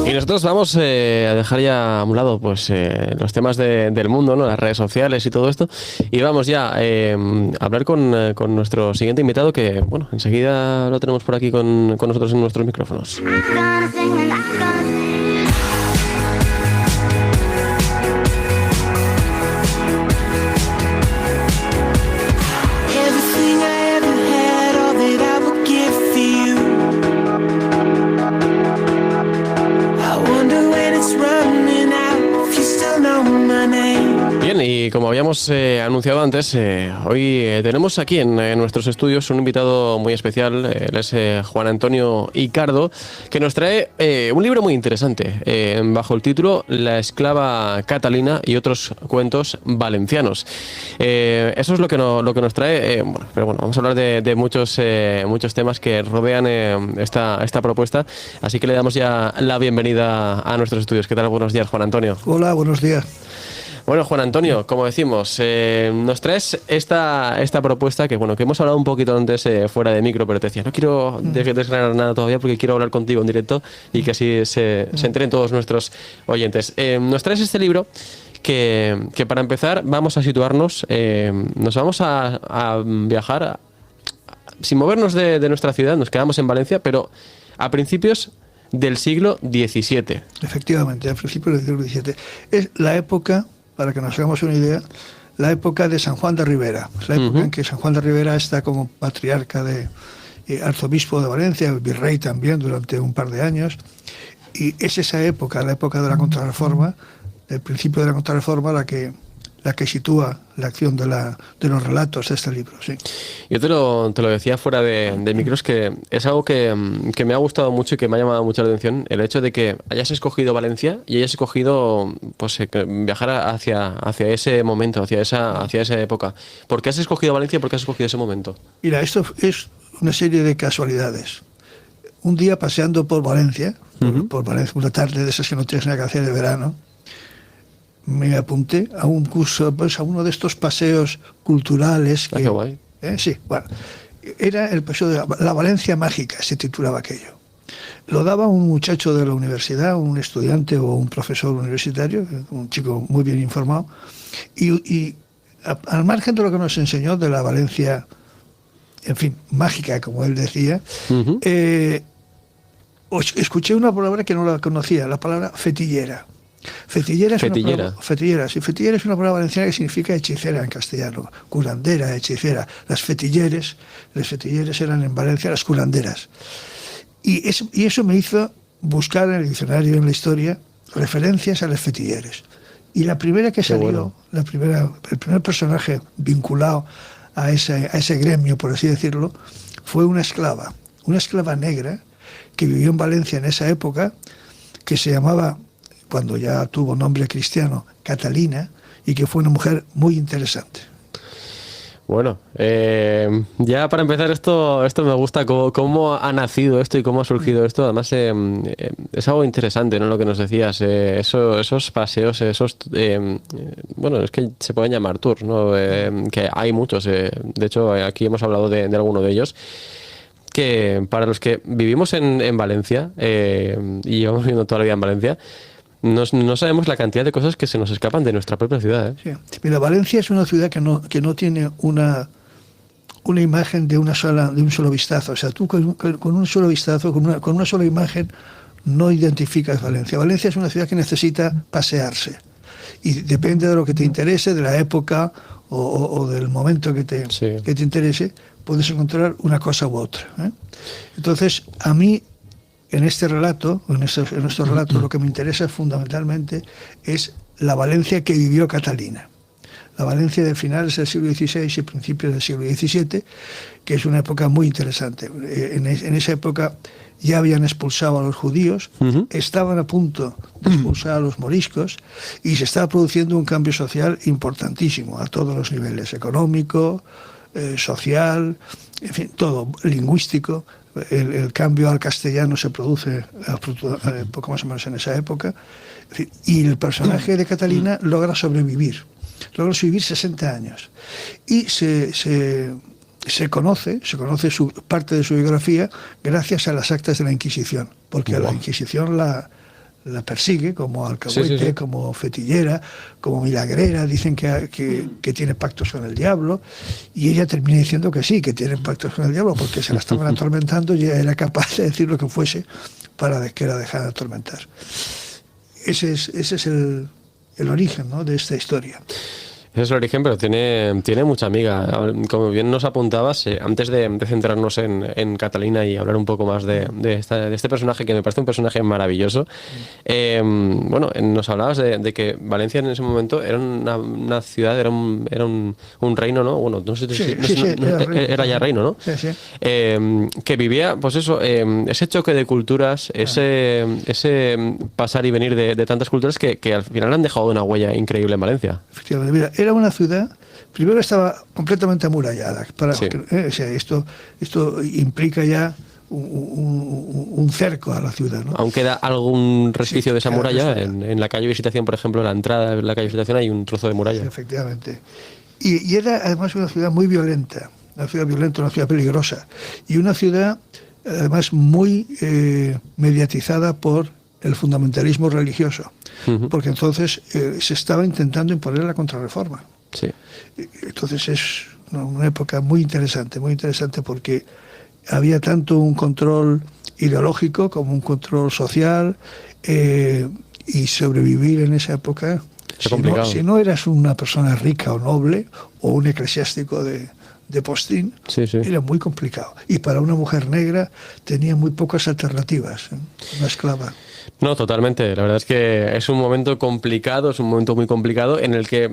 Y nosotros vamos a dejar ya a un lado pues los temas del mundo, ¿no? Las redes sociales y todo esto. Y vamos ya a hablar con nuestro siguiente invitado, que bueno, enseguida lo tenemos por aquí con nosotros en nuestros micrófonos. Bien, y como habíamos anunciado antes, hoy tenemos aquí en nuestros estudios un invitado muy especial. Él es Juan Antonio Icardo, que nos trae un libro muy interesante bajo el título La esclava Catalina y otros cuentos valencianos. Eso es lo que nos trae. Bueno, pero bueno, vamos a hablar de muchos temas que rodean esta propuesta, así que le damos ya la bienvenida a nuestros estudios. ¿Qué tal? Buenos días, Juan Antonio. Hola, buenos días. Bueno, Juan Antonio, como decimos, nos traes esta propuesta que bueno, que hemos hablado un poquito antes fuera de micro, pero te decía, no quiero desgranar nada todavía porque quiero hablar contigo en directo y que así se enteren todos nuestros oyentes. Nos traes este libro que para empezar vamos a situarnos, nos vamos a viajar sin movernos de nuestra ciudad, nos quedamos en Valencia, pero a principios del siglo XVII. Efectivamente, a principios del siglo XVII. Es la época, para que nos hagamos una idea, la época de San Juan de Ribera. Es la época en que San Juan de Ribera está como patriarca arzobispo de Valencia, virrey también durante un par de años. Y es esa época, la época de la Contrarreforma, el principio de la Contrarreforma, la que sitúa la acción de los relatos de este libro. Sí. Yo te lo decía fuera de micros, que es algo que me ha gustado mucho y que me ha llamado mucho la atención, el hecho de que hayas escogido Valencia y hayas escogido pues, viajar hacia ese momento, hacia esa época. ¿Por qué has escogido Valencia y por qué has escogido ese momento? Mira, esto es una serie de casualidades. Un día paseando por Valencia, por Valencia, una tarde de esas que no tienes nada que hacer de verano, me apunté a un curso, pues a uno de estos paseos culturales. Qué guay. Sí, bueno, era el paseo de la Valencia Mágica, se titulaba aquello. Lo daba un muchacho de la universidad, un estudiante o un profesor universitario, un chico muy bien informado, y al margen de lo que nos enseñó de la Valencia, en fin, mágica, como él decía, escuché una palabra que no la conocía, la palabra fetillera. Fetillera es una palabra valenciana que significa hechicera en castellano, curandera, hechicera. Les fetilleres eran en Valencia las curanderas. Y eso me hizo buscar en el diccionario, en la historia, referencias a les fetilleres. Y la primera que salió, el primer personaje vinculado a ese gremio, por así decirlo, fue una esclava negra que vivió en Valencia en esa época, que se llamaba, cuando ya tuvo nombre cristiano, Catalina, y que fue una mujer muy interesante. Bueno, ya para empezar esto me gusta, cómo ha nacido esto y cómo ha surgido esto. Además, es algo interesante, ¿no? Lo que nos decías, esos paseos, bueno, es que se pueden llamar tours, ¿no? Que hay muchos. De hecho, aquí hemos hablado de alguno de ellos. Que para los que vivimos en Valencia y llevamos viviendo toda la vida en Valencia, no sabemos la cantidad de cosas que se nos escapan de nuestra propia ciudad. Sí. Mira, Valencia es una ciudad que no tiene una imagen de un solo vistazo. O sea, tú con un solo vistazo, con una sola imagen, no identificas Valencia. Valencia es una ciudad que necesita pasearse. Y depende de lo que te interese, de la época o del momento que te interese, puedes encontrar una cosa u otra. Entonces, a mí, en este relato, en estos relatos, lo que me interesa fundamentalmente es la Valencia que vivió Catalina. La Valencia de finales del siglo XVI y principios del siglo XVII, que es una época muy interesante. En esa época ya habían expulsado a los judíos, estaban a punto de expulsar a los moriscos y se estaba produciendo un cambio social importantísimo a todos los niveles, económico, social, en fin, todo, lingüístico. El cambio al castellano se produce poco más o menos en esa época, y el personaje de Catalina logra sobrevivir 60 años y se se conoce parte de su biografía gracias a las actas de la Inquisición, porque la Inquisición la persigue como alcahuete, como fetillera, como milagrera, dicen que tiene pactos con el diablo, y ella termina diciendo que sí, que tiene pactos con el diablo, porque se la estaban atormentando y ella era capaz de decir lo que fuese para que la dejara atormentar. Ese es el origen, ¿no?, de esta historia. Ese es el origen, pero tiene mucha amiga. Como bien nos apuntabas, antes de centrarnos en Catalina y hablar un poco más de este personaje, que me parece un personaje maravilloso, bueno, nos hablabas de que Valencia en ese momento era una ciudad, era un reino, ¿no? Bueno, no sé si era ya reino, ¿no? Sí, sí. Que vivía, pues eso, ese choque de culturas, ese pasar y venir de tantas culturas que al final han dejado una huella increíble en Valencia. Efectivamente, mira, era una ciudad, primero estaba completamente amurallada. O sea, esto implica ya un cerco a la ciudad, ¿no? Aún queda algún resquicio de esa muralla. En la calle Visitación, por ejemplo, en la entrada de la calle Visitación hay un trozo de muralla. Sí, efectivamente. Y era además una ciudad muy violenta, una ciudad peligrosa. Y una ciudad además muy mediatizada por el fundamentalismo religioso. Porque entonces se estaba intentando imponer la contrarreforma. Sí. Entonces es una época muy interesante porque había tanto un control ideológico como un control social, y sobrevivir en esa época, si no eras una persona rica o noble o un eclesiástico de postín, era muy complicado. Y para una mujer negra tenía muy pocas alternativas, una esclava. No, totalmente. La verdad es que es un momento complicado, es un momento muy complicado en el que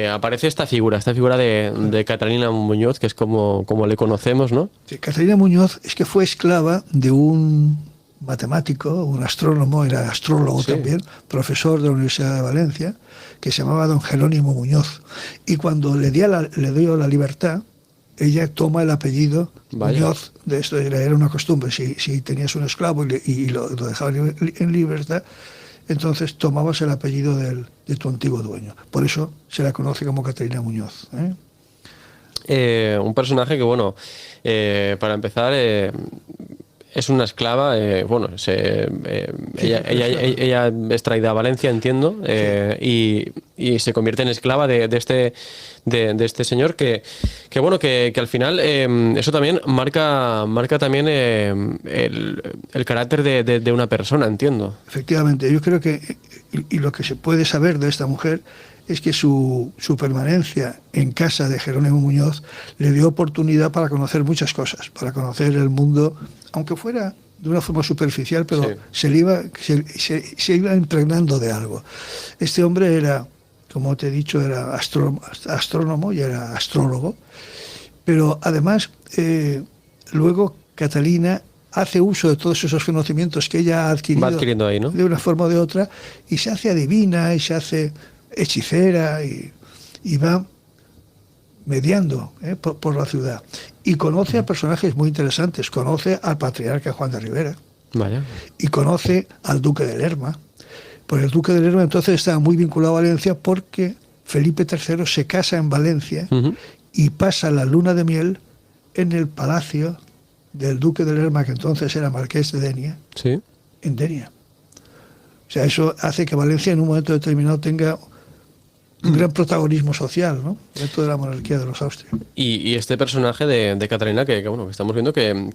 aparece esta figura de Catalina Muñoz, que es como le conocemos, ¿no? Sí, Catalina Muñoz es que fue esclava de un matemático, un astrónomo, era astrólogo también, profesor de la Universidad de Valencia, que se llamaba don Jerónimo Muñoz. Y cuando le dio la libertad, ella toma el apellido Muñoz. De esto era una costumbre. Si tenías un esclavo y lo dejabas en libertad, entonces tomabas el apellido de tu antiguo dueño. Por eso se la conoce como Catalina Muñoz. Un personaje que, bueno, para empezar, es una esclava. Ella es traída a Valencia, entiendo, y se convierte en esclava de este señor que al final eso también marca también el carácter de una persona, entiendo. Efectivamente, yo creo que y lo que se puede saber de esta mujer es que su permanencia en casa de Jerónimo Muñoz le dio oportunidad para conocer muchas cosas, para conocer el mundo, aunque fuera de una forma superficial, pero se iba impregnando de algo. Este hombre era, como te he dicho, era astrónomo y era astrólogo, pero además luego Catalina hace uso de todos esos conocimientos que ella ha adquirido ahí, ¿no? De una forma o de otra, y se hace adivina y se hace hechicera y va mediando por la ciudad. Y conoce a personajes muy interesantes. Conoce al patriarca Juan de Ribera. Vaya. Y conoce al duque de Lerma. Porque el duque de Lerma entonces estaba muy vinculado a Valencia porque Felipe III se casa en Valencia y pasa la luna de miel en el palacio del duque de Lerma, que entonces era marqués de Denia, en Denia. O sea, eso hace que Valencia en un momento determinado tenga un gran protagonismo social, ¿no?, dentro de la monarquía de los Austrias. Y este personaje de Catalina que estamos viendo que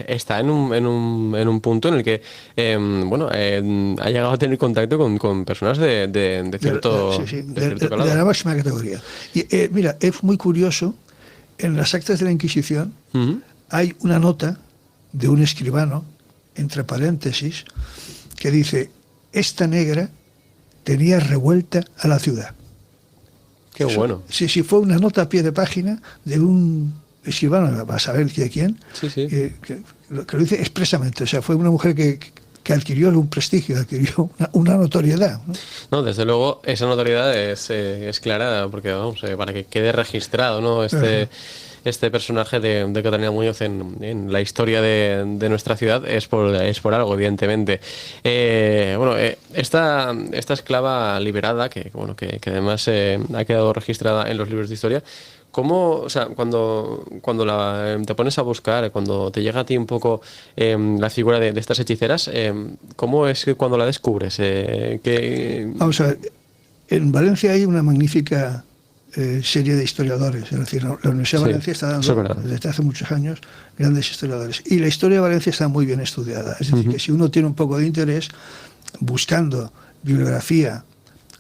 está en un punto en el que ha llegado a tener contacto con personas de cierto calado. De la máxima categoría. Y mira, es muy curioso, en las actas de la Inquisición hay una nota de un escribano, entre paréntesis, que dice: esta negra tenía revuelta a la ciudad. Qué bueno. Sí, fue una nota a pie de página de un escribano, vas a ver de quién, que lo dice expresamente. O sea, fue una mujer que adquirió un prestigio, adquirió una notoriedad, ¿no? No, desde luego, esa notoriedad es clara, porque vamos, para que quede registrado, ¿no? este personaje de Catalina Muñoz en la historia de nuestra ciudad es por algo, evidentemente. Esta esclava liberada, que además ha quedado registrada en los libros de historia, ¿cómo, o sea, cuando te pones a buscar, cuando te llega a ti un poco la figura de estas hechiceras, cómo es que cuando la descubres? Vamos a ver, en Valencia hay una magnífica serie de historiadores, es decir, la Universidad de Valencia está dando desde hace muchos años grandes historiadores, y la historia de Valencia está muy bien estudiada, es decir, que si uno tiene un poco de interés buscando bibliografía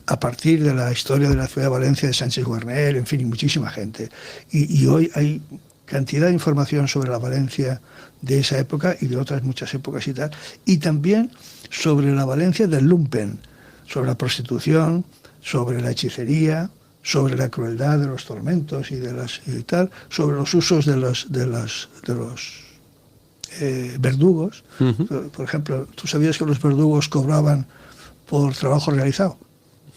a partir de la historia de la ciudad de Valencia, de Sánchez Guarnel, en fin, y muchísima gente. Y hoy hay cantidad de información sobre la Valencia de esa época y de otras muchas épocas y tal, y también sobre la Valencia del lumpen, sobre la prostitución, sobre la hechicería, sobre la crueldad de los tormentos y tal, sobre los usos de los verdugos. Por ejemplo, ¿tú sabías que los verdugos cobraban por trabajo realizado?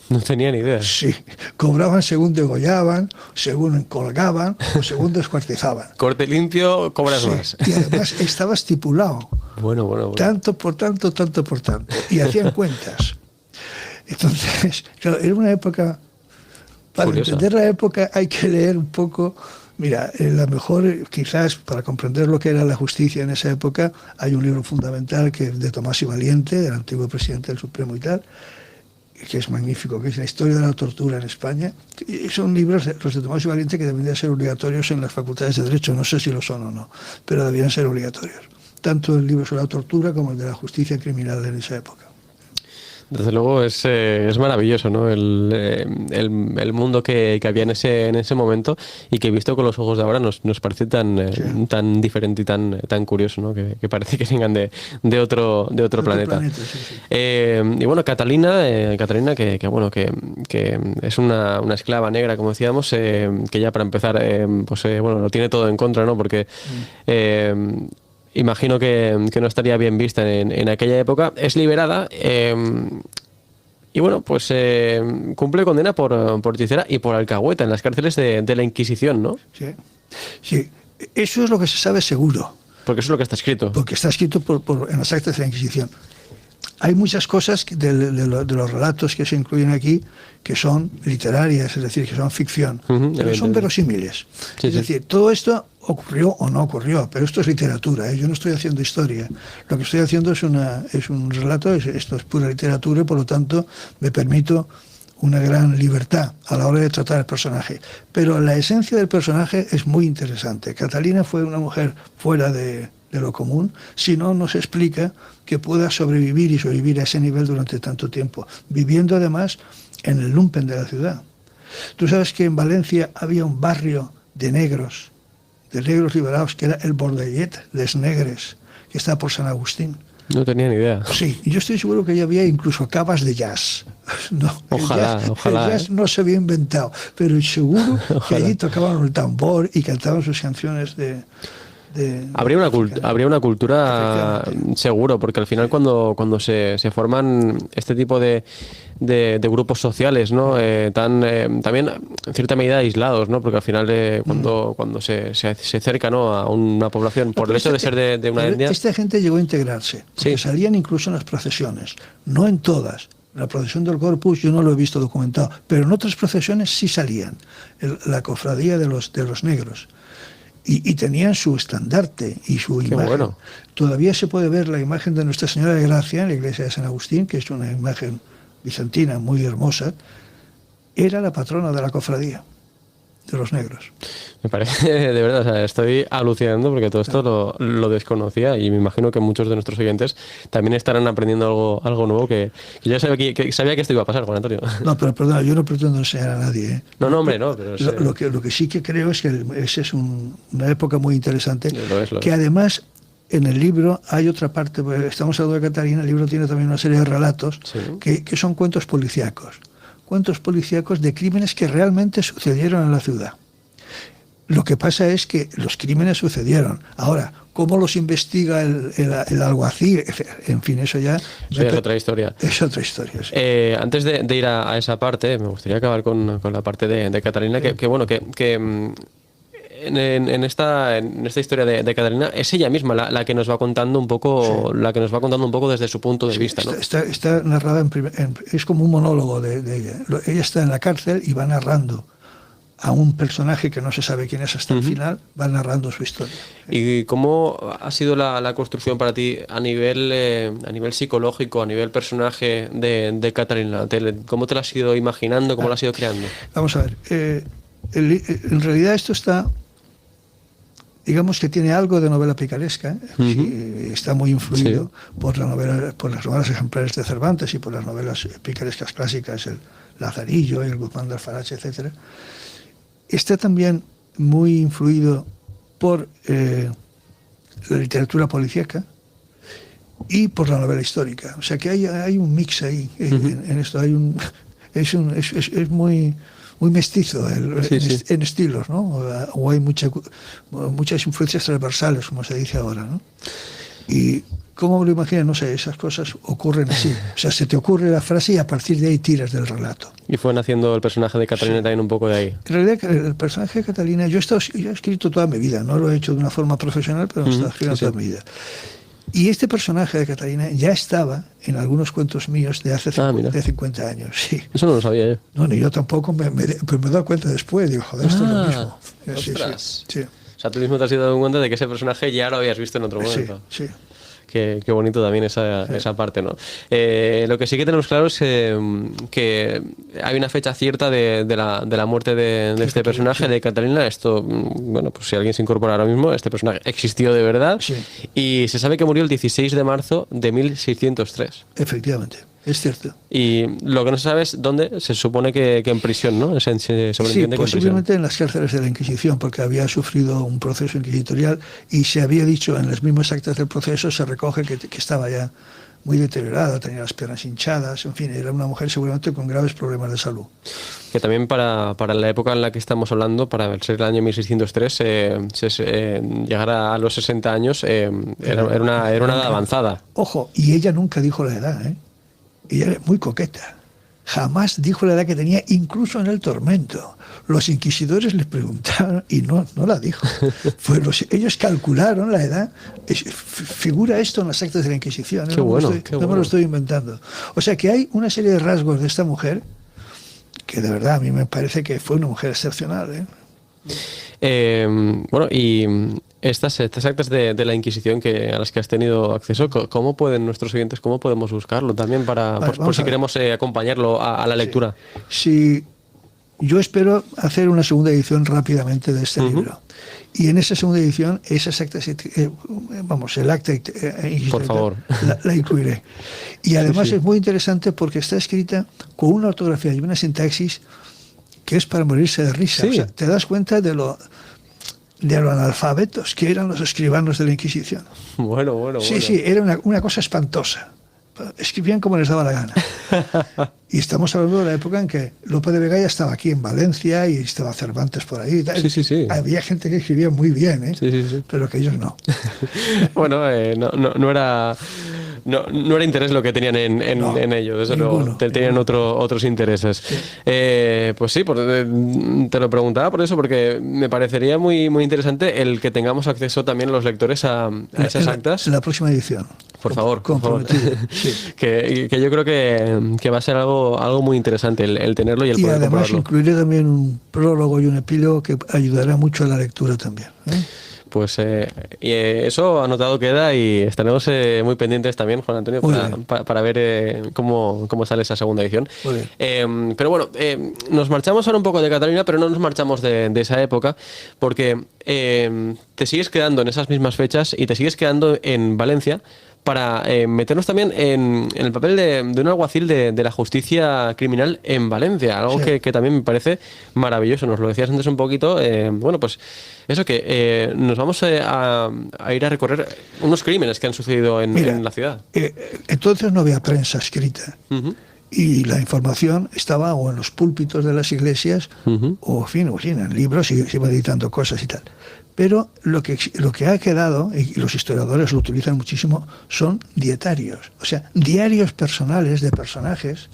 No tenía ni idea. Sí, cobraban según degollaban, según colgaban o según descuartizaban. Corte limpio, cobras más. Y además estaba estipulado. Bueno. Tanto por tanto, tanto por tanto. Y hacían cuentas. Entonces, claro, era una época... Para entender la época hay que leer un poco... Mira, la mejor, quizás para comprender lo que era la justicia en esa época, hay un libro fundamental de Tomás y Valiente, del antiguo presidente del Supremo y tal, que es magnífico, que es la historia de la tortura en España. Y son libros, los de Tomás y Valiente, que deberían ser obligatorios en las facultades de Derecho. No sé si lo son o no, pero deberían ser obligatorios. Tanto el libro sobre la tortura como el de la justicia criminal en esa época. Desde luego es maravilloso, ¿no? El mundo que había en ese momento y que visto con los ojos de ahora nos parece tan diferente y tan curioso, ¿no? Que parece que vengan de otro planeta. Sí. Y bueno, Catalina que es una esclava negra, como decíamos, que ya para empezar lo tiene todo en contra, ¿no? Porque imagino que no estaría bien vista en aquella época. Es liberada y cumple condena por hechicera y por alcahueta en las cárceles de la Inquisición, ¿no? Sí, eso es lo que se sabe seguro. Porque eso es lo que está escrito. Porque está escrito en las actas de la Inquisición. Hay muchas cosas de los relatos que se incluyen aquí que son literarias, es decir, que son ficción, pero son verosímiles. Es decir, todo esto ocurrió o no ocurrió, pero esto es literatura, ¿eh? Yo no estoy haciendo historia. Lo que estoy haciendo es un relato, esto es pura literatura y por lo tanto me permito una gran libertad a la hora de tratar el personaje. Pero la esencia del personaje es muy interesante. Catalina fue una mujer fuera de lo común, si no nos explica que pueda sobrevivir a ese nivel durante tanto tiempo, viviendo además en el lumpen de la ciudad. Tú sabes que en Valencia había un barrio de negros liberados, que era el Bordellet les Negres, que está por San Agustín. No tenía ni idea. Sí, y yo estoy seguro que ya había incluso cavas de jazz. No, ojalá. El jazz no se había inventado, pero seguro que allí tocaban el tambor y cantaban sus canciones habría una cultura seguro, porque al final cuando se forman este tipo de grupos sociales, ¿no? También en cierta medida aislados, ¿no? Porque al final cuando se acerca, ¿no?, a una población por el hecho de ser de una etnia. Esta gente llegó a integrarse, porque salían incluso en las procesiones, no en todas. La procesión del Corpus yo no lo he visto documentado, pero en otras procesiones sí salían, la cofradía de los negros. Y tenían su estandarte y su imagen. Bueno. Todavía se puede ver la imagen de Nuestra Señora de Gracia en la iglesia de San Agustín, que es una imagen bizantina muy hermosa. Era la patrona de la cofradía de los negros. Me parece, de verdad, o sea, estoy alucinando porque todo esto lo desconocía y me imagino que muchos de nuestros oyentes también estarán aprendiendo algo nuevo que yo sabía que esto iba a pasar, Juan Antonio. No, pero perdona, yo no pretendo enseñar a nadie, ¿eh? No, hombre, no. Pero lo que sí que creo es que esa es una época muy interesante, lo es. Además en el libro hay otra parte, estamos hablando de Catalina, el libro tiene también una serie de relatos que son cuentos policíacos de crímenes que realmente sucedieron en la ciudad. Lo que pasa es que los crímenes sucedieron. Ahora, ¿cómo los investiga el alguacil? En fin, eso ya... es otra historia. Es otra historia, sí. Antes de ir a esa parte, me gustaría acabar con la parte de Catalina, que en esta historia de Catalina es ella misma la que nos va contando un poco, sí, la que nos va contando un poco desde su punto de vista, ¿no? Está narrada es como un monólogo de ella. Ella está en la cárcel y va narrando a un personaje que no se sabe quién es hasta el final, va narrando su historia. ¿Y cómo ha sido la construcción para ti a nivel psicológico, a nivel personaje de Catalina? ¿Cómo te la has ido imaginando? ¿Cómo la has ido creando? Vamos a ver. En realidad esto está, digamos que tiene algo de novela picaresca, está muy influido, sí, por las novelas ejemplares de Cervantes y por las novelas picarescas clásicas, el Lazarillo, el Guzmán de Alfarache, etcétera. Está también muy influido por la literatura policíaca y por la novela histórica. O sea que hay un mix ahí en esto. Es muy mestizo en estilos, ¿no? O hay muchas influencias transversales, como se dice ahora, ¿no? Y ¿cómo me lo imaginas? No sé, esas cosas ocurren así. O sea, se te ocurre la frase y a partir de ahí tiras del relato. Y fue naciendo el personaje de Catalina, sí, también un poco de ahí. En realidad, el personaje de Catalina, yo he escrito toda mi vida, no lo he hecho de una forma profesional, pero he estado escribiendo toda mi vida. Y este personaje de Catalina ya estaba en algunos cuentos míos de hace 50 años. Sí. Eso no lo sabía yo. No, ni yo tampoco, pues me he dado cuenta después. Digo, joder, esto es lo mismo. Sí. O sea, tú mismo te has dado cuenta de que ese personaje ya lo habías visto en otro momento. Sí. Qué bonito también esa parte, ¿no? Lo que sí que tenemos claro es que hay una fecha cierta de la muerte de este personaje, de Catalina. Esto, bueno, pues si alguien se incorpora ahora mismo, este personaje existió de verdad, sí, y se sabe que murió el 16 de marzo de 1603. Efectivamente. Es cierto. Y lo que no se sabe es dónde. Se supone que en prisión, ¿no? Se sobreentiende que posiblemente en las cárceles de la Inquisición, porque había sufrido un proceso inquisitorial y se había dicho en las mismas actas del proceso, se recoge que estaba ya muy deteriorada, tenía las piernas hinchadas, en fin, era una mujer seguramente con graves problemas de salud. Que también para la época en la que estamos hablando, para ser el año 1603, llegar a los 60 años era una edad avanzada. Ojo, y ella nunca dijo la edad, ¿eh? Ella era muy coqueta. Jamás dijo la edad que tenía, incluso en el tormento. Los inquisidores le preguntaron y no la dijo. Ellos calcularon la edad. Figura esto en las actas de la Inquisición. Qué bueno. No me lo estoy inventando. O sea que hay una serie de rasgos de esta mujer que de verdad a mí me parece que fue una mujer excepcional, ¿eh? Bueno, y estas actas de la Inquisición a las que has tenido acceso, ¿cómo pueden nuestros oyentes, cómo podemos buscarlo también por si queremos acompañarlo a la lectura? Sí, yo espero hacer una segunda edición rápidamente de este libro. Y en esa segunda edición, esas actas, el acta por favor, la incluiré. Y además es muy interesante porque está escrita con una ortografía y una sintaxis que es para morirse de risa. Sí. O sea, te das cuenta de lo analfabetos que eran los escribanos de la Inquisición. Bueno. Sí, era una cosa espantosa. Escribían como les daba la gana. Y estamos hablando de la época en que Lope de Vega ya estaba aquí en Valencia y estaba Cervantes por ahí. Sí. Había gente que escribía muy bien, ¿eh? Sí. Pero que ellos no. Bueno, no era interés lo que tenían en ello, desde luego. Tenían otros intereses. Sí. Pues sí, te lo preguntaba por eso, porque me parecería muy, muy interesante el que tengamos acceso también los lectores a esas actas. En la próxima edición. Por favor. Sí. Que yo creo que va a ser algo muy interesante el tenerlo y el poder además comprobarlo. Incluiré también un prólogo y un epílogo que ayudará mucho a la lectura también, ¿eh? Pues eso anotado queda y estaremos muy pendientes también, Juan Antonio, para ver cómo sale esa segunda edición. Pero bueno, nos marchamos ahora un poco de Catalina, pero no nos marchamos de esa época, porque te sigues quedando en esas mismas fechas y te sigues quedando en Valencia para meternos también en el papel de un alguacil de la justicia criminal en Valencia, algo que también me parece maravilloso. Nos lo decías antes un poquito. Bueno, pues eso, que nos vamos a ir a recorrer unos crímenes que han sucedido en la ciudad. Entonces no había prensa escrita. Y la información estaba o en los púlpitos de las iglesias o en libros y se iba editando cosas y tal. Pero lo que ha quedado, y los historiadores lo utilizan muchísimo, son dietarios. O sea, diarios personales de personajes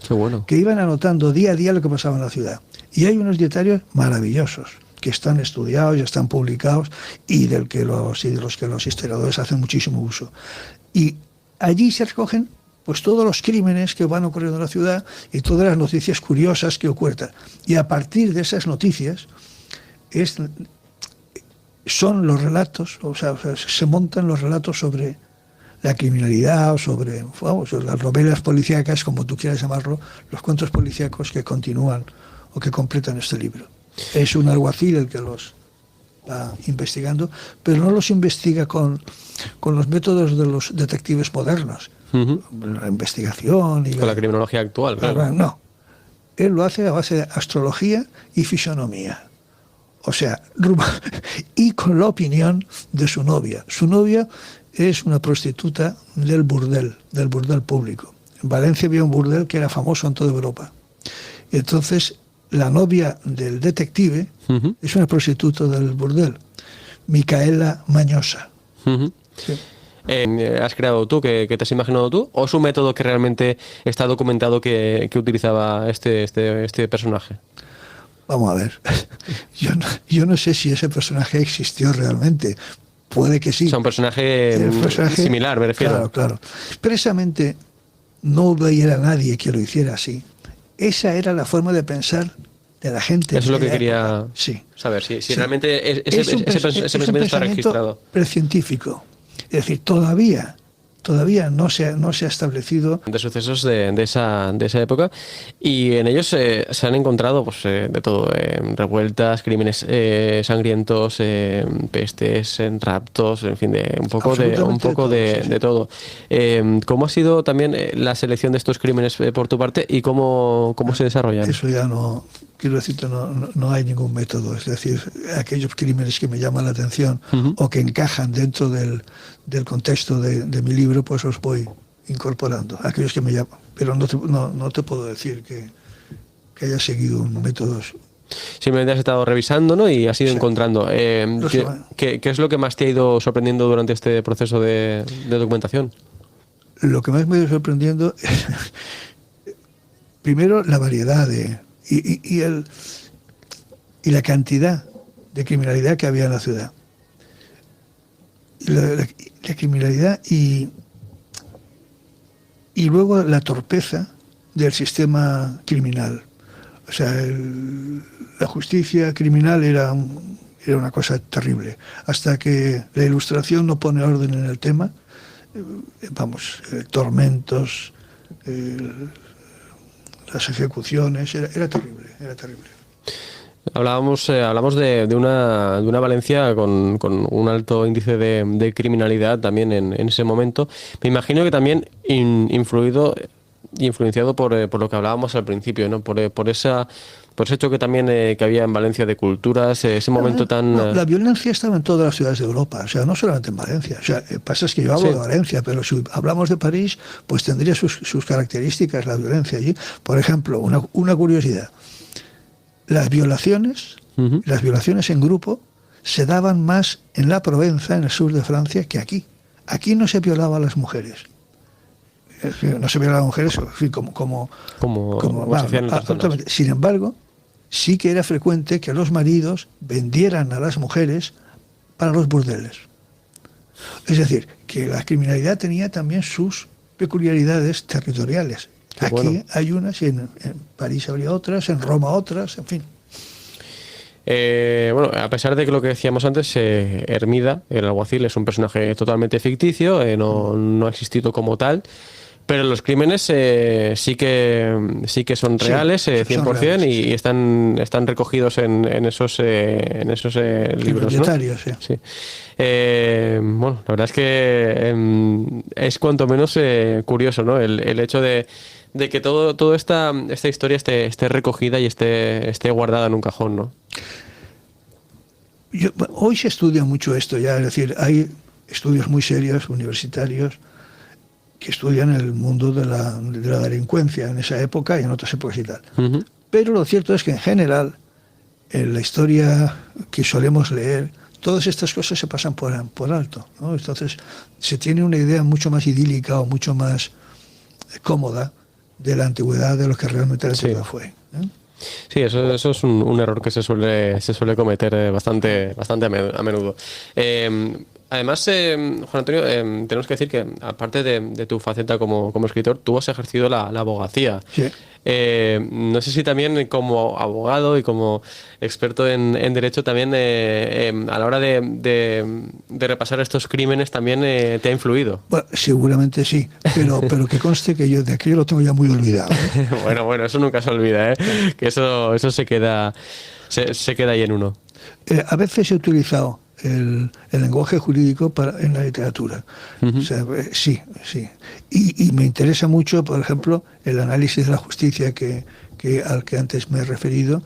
que iban anotando día a día lo que pasaba en la ciudad. Y hay unos dietarios maravillosos. que están estudiados, ya están publicados y de los que los historiadores hacen muchísimo uso. Y allí se recogen pues todos los crímenes que van ocurriendo en la ciudad y todas las noticias curiosas que ocurren. Y a partir de esas noticias son los relatos, o sea, se montan los relatos sobre la criminalidad o sobre, vamos, las novelas policíacas, como tú quieras llamarlo, los cuentos policíacos que continúan o que completan este libro. Es un alguacil el que los va investigando, pero no los investiga con los métodos de los detectives modernos, la investigación y con la criminología actual, claro. No, él lo hace a base de astrología y fisonomía. O sea, y con la opinión de su novia. Su novia es una prostituta del burdel público. En Valencia había un burdel que era famoso en toda Europa. Y entonces, la novia del detective es una prostituta del burdel, Micaela Mañosa. Sí. ¿Has creado tú, que te has imaginado tú? ¿O es un método que realmente está documentado que utilizaba este personaje? Vamos a ver, yo no sé si ese personaje existió realmente. Puede que sí. O sea, un personaje similar, me refiero. Claro. Precisamente no veía a nadie que lo hiciera así. Esa era la forma de pensar de la gente. Eso es lo que quería saber, si realmente ese pensamiento está registrado. Precientífico. Es decir, todavía no se ha establecido. De sucesos de esa época, y en ellos se han encontrado pues, de todo, revueltas, crímenes sangrientos, pestes, raptos, en fin, un poco de todo. ¿Cómo ha sido también la selección de estos crímenes por tu parte y cómo se desarrollan? Eso ya no, quiero decirte, no hay ningún método. Es decir, aquellos crímenes que me llaman la atención o que encajan dentro del contexto de mi libro, pues los voy incorporando. Aquellos que me llaman. Pero no te puedo decir que haya seguido un método. Simplemente has estado revisando, ¿no? Y has ido encontrando. ¿Qué es lo que más te ha ido sorprendiendo durante este proceso de documentación? Lo que más me ha ido sorprendiendo es, primero, la variedad y la cantidad de criminalidad que había en la ciudad. La criminalidad y luego la torpeza del sistema criminal. O sea, la justicia criminal era una cosa terrible. Hasta que la Ilustración no pone orden en el tema, tormentos, las ejecuciones, era terrible. Hablamos de una Valencia con un alto índice de criminalidad también en ese momento. Me imagino que también influenciado por lo que hablábamos al principio, ¿no? Por ese choque también que había en Valencia de culturas, ese momento tan... La violencia estaba en todas las ciudades de Europa, o sea, no solamente en Valencia. O sea, pasa es que yo hablo de Valencia, pero si hablamos de París, pues tendría sus características la violencia allí. Por ejemplo, una curiosidad. Las violaciones en grupo se daban más en la Provenza, en el sur de Francia, que aquí. Aquí no se violaba a las mujeres. No se violaba a las mujeres como sin embargo, sí que era frecuente que los maridos vendieran a las mujeres para los burdeles. Es decir, que la criminalidad tenía también sus peculiaridades territoriales. Aquí hay unas y en París habría otras, en Roma otras, en fin. A pesar de que lo que decíamos antes, Hermida, el alguacil, es un personaje totalmente ficticio, no ha existido como tal, pero los crímenes sí que son reales, 100%, son reales, y están recogidos en esos libros, ¿no? Sí. La verdad es que es cuanto menos curioso, ¿no? El hecho de que toda esta historia esté recogida y esté guardada en un cajón, ¿no? Hoy se estudia mucho esto ya, es decir, hay estudios muy serios, universitarios, que estudian el mundo de la delincuencia en esa época y en otras épocas y tal. Pero lo cierto es que en general, en la historia que solemos leer, todas estas cosas se pasan por alto, ¿no? Entonces se tiene una idea mucho más idílica o mucho más cómoda de la antigüedad de lo que realmente la antigüedad fue, ¿eh? Sí, eso es un error que se suele cometer bastante a menudo. Además, Juan Antonio, tenemos que decir que aparte de tu faceta como escritor, tú has ejercido la abogacía. Sí. No sé si también como abogado y como experto en derecho también a la hora de repasar estos crímenes también te ha influido. Bueno, seguramente sí, pero que conste que yo de aquello lo tengo ya muy olvidado, ¿eh? Bueno, eso nunca se olvida, ¿eh? Que eso se queda ahí en uno. A veces he utilizado el lenguaje jurídico en la literatura. O sea, sí. Y me interesa mucho, por ejemplo, el análisis de la justicia al que antes me he referido.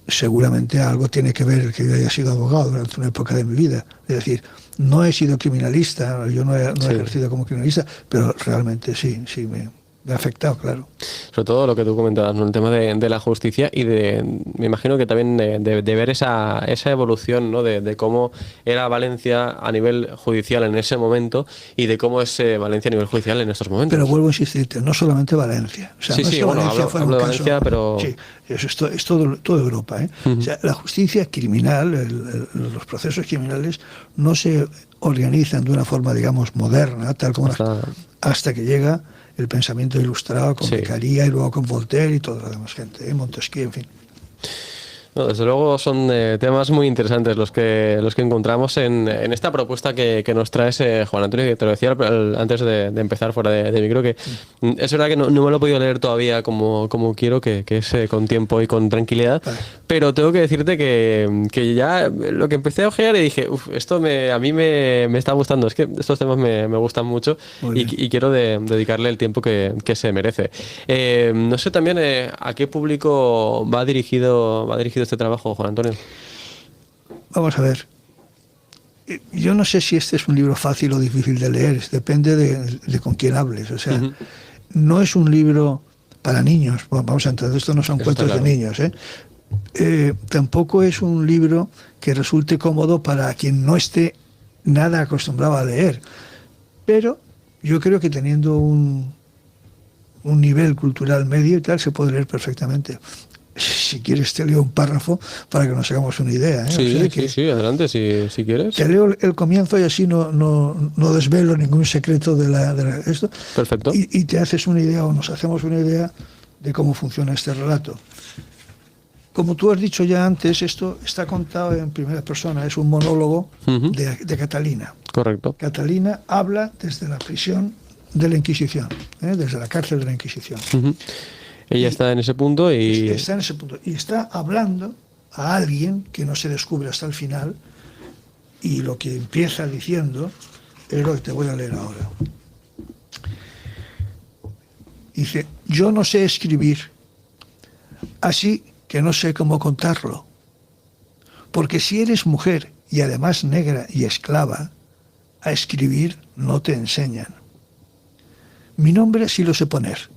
Seguramente algo tiene que ver el que yo haya sido abogado durante una época de mi vida. Es decir, no he sido criminalista, yo no he ejercido como criminalista, pero realmente sí, me ha afectado, claro. Sobre todo lo que tú comentabas, ¿no? El tema de la justicia y me imagino que también de ver esa evolución, ¿no? De cómo era Valencia a nivel judicial en ese momento y de cómo es Valencia a nivel judicial en estos momentos. Pero vuelvo a insistirte, no solamente Valencia. O sea, sí, no es sí, que bueno, Valencia hablo de Valencia, caso, pero... Sí, eso es toda Europa, ¿eh? O sea, la justicia criminal, los procesos criminales no se organizan de una forma, digamos, moderna, tal como hasta que llega el pensamiento ilustrado con Beccaria y luego con Voltaire y toda la demás gente, Montesquieu, en fin. No, desde luego son temas muy interesantes los que encontramos en esta propuesta que nos traes, Juan Antonio, que te lo decía antes de empezar fuera de micro, que es verdad que no me lo he podido leer todavía como quiero, que es con tiempo y con tranquilidad, vale. Pero tengo que decirte que ya lo que empecé a ojear y dije, esto a mí me está gustando, es que estos temas me gustan mucho y quiero dedicarle el tiempo que se merece. No sé también a qué público va dirigido este trabajo, Juan Antonio. Vamos a ver. Yo no sé si este es un libro fácil o difícil de leer, depende de con quién hables. O sea, no es un libro para niños. Bueno, vamos a entender, esto no son cuentos de niños, ¿eh? Tampoco es un libro que resulte cómodo para quien no esté nada acostumbrado a leer. Pero yo creo que teniendo un nivel cultural medio y tal, se puede leer perfectamente. Si quieres te leo un párrafo para que nos hagamos una idea, ¿eh? Sí, adelante, si quieres. Te leo el comienzo y así no desvelo ningún secreto de esto. Perfecto. Y te haces una idea o nos hacemos una idea de cómo funciona este relato. Como tú has dicho ya antes, esto está contado en primera persona, es un monólogo de Catalina. Correcto. Catalina habla desde la prisión de la Inquisición, desde la cárcel de la Inquisición. Ella está en ese punto y... Está en ese punto. Y está hablando a alguien que no se descubre hasta el final, y lo que empieza diciendo es lo que te voy a leer ahora. Dice, yo no sé escribir, así que no sé cómo contarlo. Porque si eres mujer y además negra y esclava, a escribir no te enseñan. Mi nombre sí lo sé poner.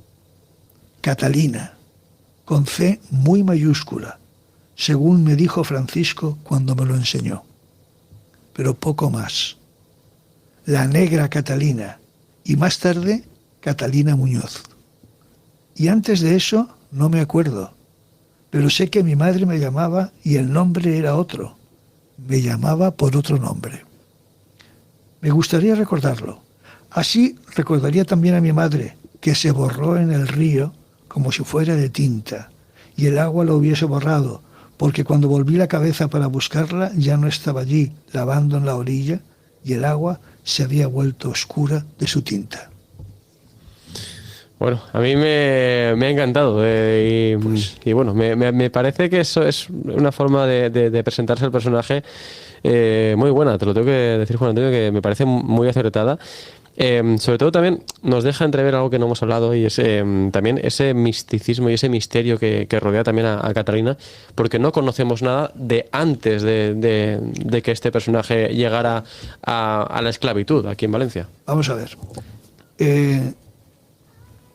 Catalina, con C muy mayúscula, según me dijo Francisco cuando me lo enseñó. Pero poco más. La negra Catalina, y más tarde, Catalina Muñoz. Y antes de eso, no me acuerdo, pero sé que mi madre me llamaba y el nombre era otro. Me llamaba por otro nombre. Me gustaría recordarlo. Así recordaría también a mi madre, que se borró en el río como si fuera de tinta, y el agua lo hubiese borrado, porque cuando volví la cabeza para buscarla ya no estaba allí, lavando en la orilla, y el agua se había vuelto oscura de su tinta. Bueno, a mí me ha encantado y bueno, me parece que eso es una forma de presentarse al personaje muy buena, te lo tengo que decir, Juan Antonio, que me parece muy acertada. Sobre todo también nos deja entrever algo que no hemos hablado, y es también ese misticismo y ese misterio que rodea también a Catalina, porque no conocemos nada de antes de que este personaje llegara a la esclavitud aquí en Valencia. Vamos a ver.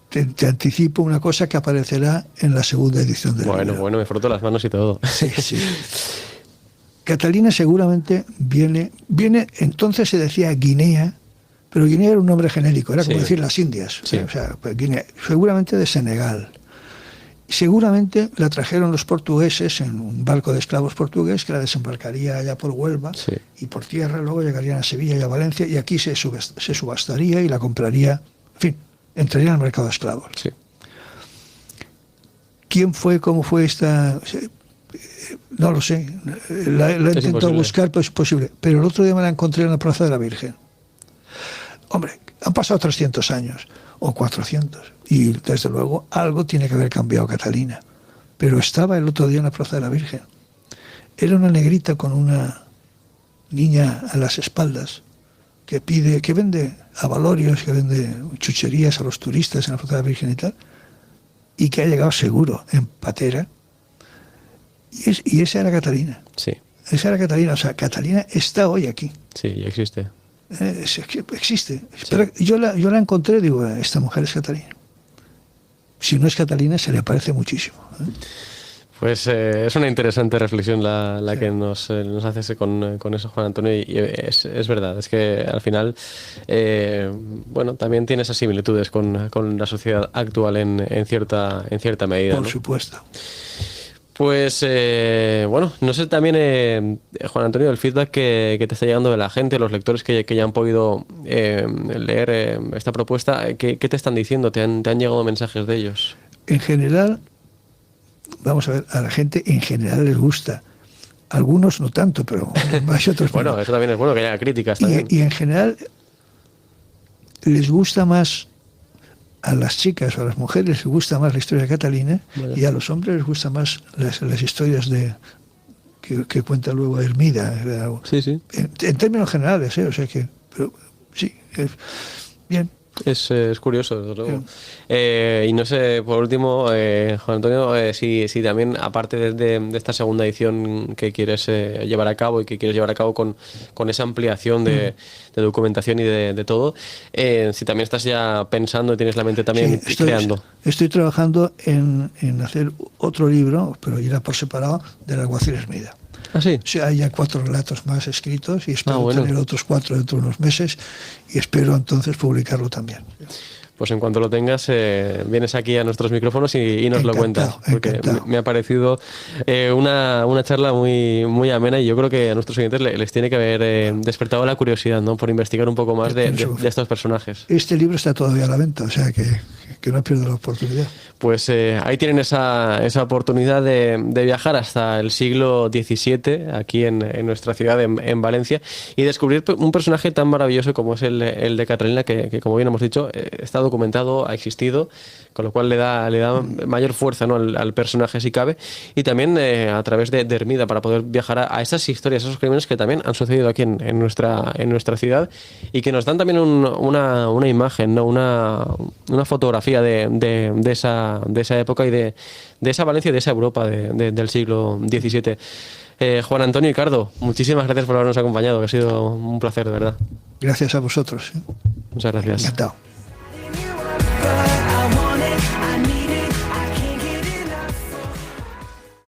Te anticipo una cosa que aparecerá en la segunda edición del libro. Bueno, me froto las manos y todo. Sí. Catalina seguramente viene, entonces se decía Guinea, pero Guinea era un nombre genérico, era como decir las Indias. Sí. O sea, Guinea, seguramente de Senegal. Seguramente la trajeron los portugueses en un barco de esclavos portugués que la desembarcaría allá por Huelva, Sí. y por tierra luego llegarían a Sevilla y a Valencia, y aquí se subastaría y la compraría, en fin, entraría al mercado de esclavos. Sí. ¿Quién fue, cómo fue esta? No lo sé. La he intentado imposible. buscar, pues es posible. Pero el otro día me la encontré en la Plaza de la Virgen. Hombre, han pasado 300 años o 400, y desde luego algo tiene que haber cambiado Catalina. Pero estaba el otro día en la Plaza de la Virgen. Era una negrita con una niña a las espaldas que vende abalorios, que vende chucherías a los turistas en la Plaza de la Virgen y tal, y que ha llegado seguro en patera. Y esa era Catalina. Sí. Esa era Catalina. O sea, Catalina está hoy aquí. Sí, y existe. Existe. Pero yo la encontré, digo, esta mujer es Catalina. Si no es Catalina, se le parece muchísimo. Pues es una interesante reflexión la que nos haces con eso, Juan Antonio, y es verdad, es que al final, bueno, también tiene esas similitudes con la sociedad actual en cierta medida, Por ¿no? supuesto. Pues bueno, no sé también, Juan Antonio, el feedback que te está llegando de la gente, los lectores que ya han podido leer esta propuesta, ¿qué te están diciendo? ¿Te han llegado mensajes de ellos? En general, vamos a ver, a la gente en general les gusta. Algunos no tanto, pero más otros. Bueno, no. eso también es bueno, que haya críticas también. Y en general les gusta más, a las chicas o a las mujeres les gusta más la historia de Catalina, Vale. y a los hombres les gusta más las historias que cuenta luego Hermida. Sí, sí. En términos generales, o sea que, pero sí, bien. Es curioso, desde luego. Y no sé, por último, Juan Antonio, si también, aparte de esta segunda edición que quieres llevar a cabo y que quieres llevar a cabo con esa ampliación de documentación y de todo, si también estás ya pensando y tienes la mente también Sí, creando. Estoy trabajando en hacer otro libro, pero irá por separado, del alguacil Hermida. Ah, sí. O sea, hay ya 4 relatos más escritos y espero bueno. tener otros 4 dentro de unos meses, y espero entonces publicarlo también. Pues en cuanto lo tengas, vienes aquí a nuestros micrófonos y nos lo Encantado, cuentas. Porque encantado. me ha parecido una charla muy amena, y yo creo que a nuestros oyentes les tiene que haber despertado la curiosidad, ¿no? Por investigar un poco más de estos personajes. Este libro está todavía a la venta, o sea que no pierdo la oportunidad. Pues ahí tienen esa oportunidad de viajar hasta el siglo XVII, aquí en nuestra ciudad, en Valencia, y descubrir un personaje tan maravilloso como es el de Catalina, que como bien hemos dicho, está documentado, ha existido, con lo cual le da mayor fuerza, ¿no? al personaje, si cabe, y también a través de Hermida, para poder viajar a esas historias, a esos crímenes que también han sucedido aquí en nuestra ciudad, y que nos dan también una imagen, ¿no? una fotografía de esa época y de esa Valencia y de esa Europa del siglo XVII. Juan Antonio y Cardo, muchísimas gracias por habernos acompañado, que ha sido un placer, de verdad. Gracias a vosotros. Muchas gracias. Encantado.